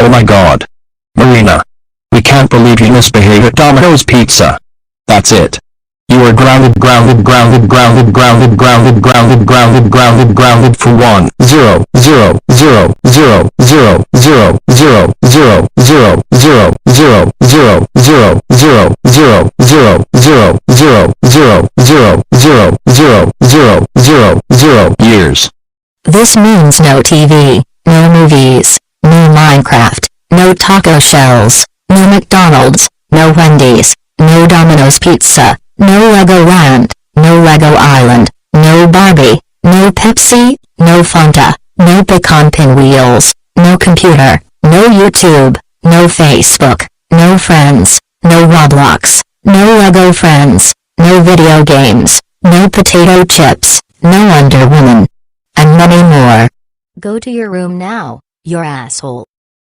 Oh my god. Marina. We can't believe you misbehaved at Domino's Pizza. That's it. You are grounded for 1 years. This means no TV, no movies, no Minecraft, no taco shells, no McDonald's, no Wendy's, no Domino's Pizza, no Lego Land, no Lego Island, no Barbie, no Pepsi, no Fanta, no pecan pinwheels, no computer, no YouTube, no Facebook, no friends, no Roblox, no Lego friends, no video games, no potato chips, no Wonder Woman, and many more. Go to your room now, you asshole.